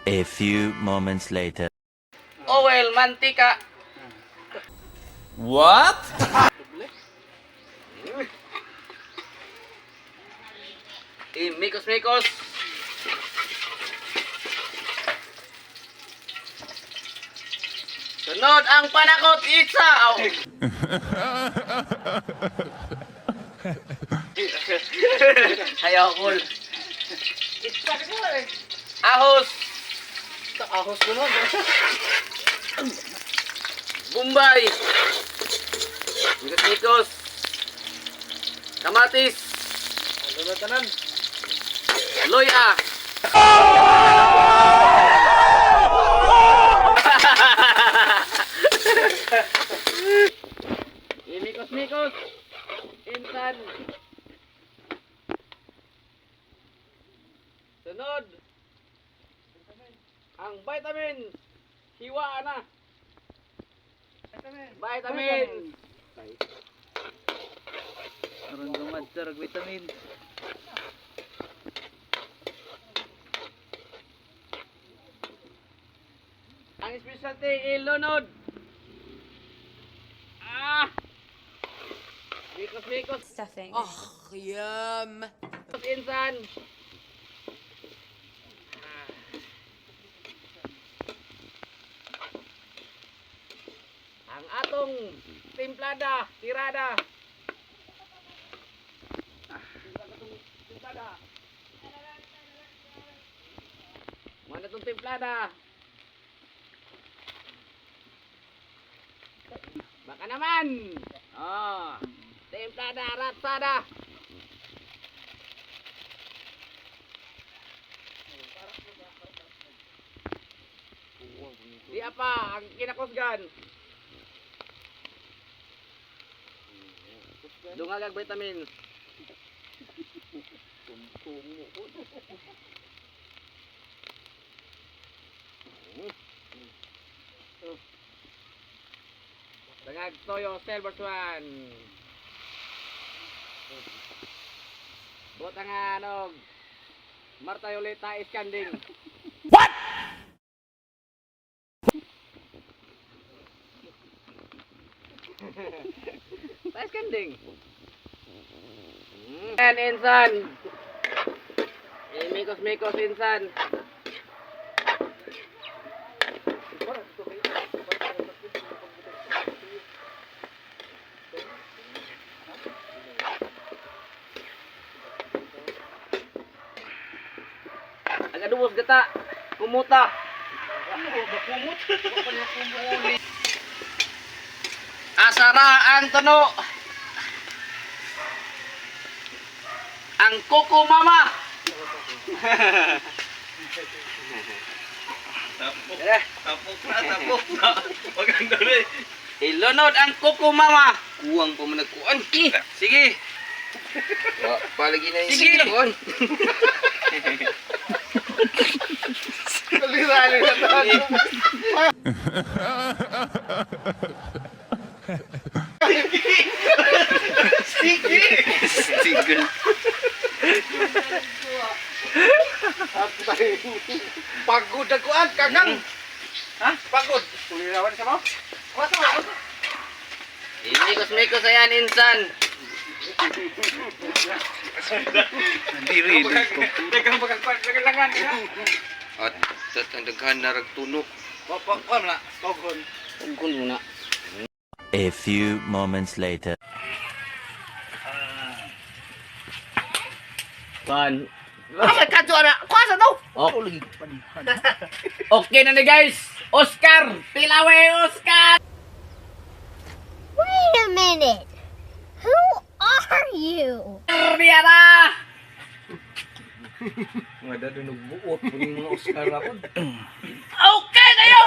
A few moments later. Oil, mantika. What? Mikos-mikos. Sunod ang panakot isa. Oh. Ayaw cool. Ahos. Ahos ko nun. Bombay. Mikos-mikos. Kamatis. Ano tanan? Loya. Mikos-mikos. Insan. Sunod. Ang vitamin. Hiwa na. Vitamin. Aron dumad sir vitamin. Ang specialty ilunod. Mikos-mikos. Stuffing. Oh, yum. Insan. Ang atong timplada, tirada. Mana itong timplada? Baka naman. Oh, timplada, ratsada. Di apa ang kinakusgan. Dungagag vitamin. Dungag toyo silver swan. Buat ang anog. Marta Yolita Iskanding. Tayo Iskanding. And insan. Mikos-mikos insan. Agadubos gata. Kumuta. Asara ang tono. Ang kuko mama. Tapok na. Maganda rin. Ilunod ang kuko mama. Kuwang pa man nagkuan. Sige. Palagi na Sige. kuan. Kalirali na tayo. Sige. Single. Pagod na kuan, kakang. Ha? Pagod. Kulirawan ka mo? Kuwasa mo. Mikos-mikos ayan, insan. Diri. Dagang pagkalangan. At ang daghan na ragtunok. Kuan na. Togon. Kun muna. A few moments later. Kuan. Asa kadto ana? Kuwasa to? Okay na ni guys. Oscar, Pilawe Oscar. Wait a minute. Who are you? Biara. Mga dadon nagbuot. Mga Oscar ako. Okay kayo.